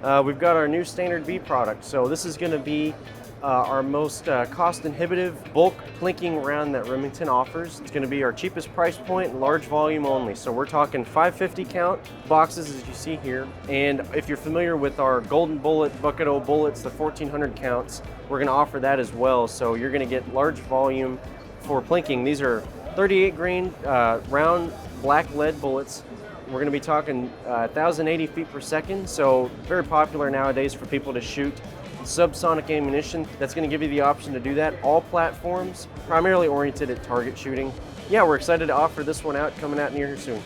We've got our new Standard V product. So this is going to be our most cost-inhibitive bulk plinking round that Remington offers. It's going to be our cheapest price point, large volume only. So we're talking 550 count boxes as you see here. And if you're familiar with our golden bullet, bucket O bullets, the 1400 counts, we're going to offer that as well. So you're going to get large volume for plinking. These are 38 grain round black lead bullets. We're going to be talking 1,080 feet per second. So very popular nowadays for people to shoot subsonic ammunition. That's going to give you the option to do that. All platforms, primarily oriented at target shooting. Yeah, we're excited to offer this one out, coming out near here soon.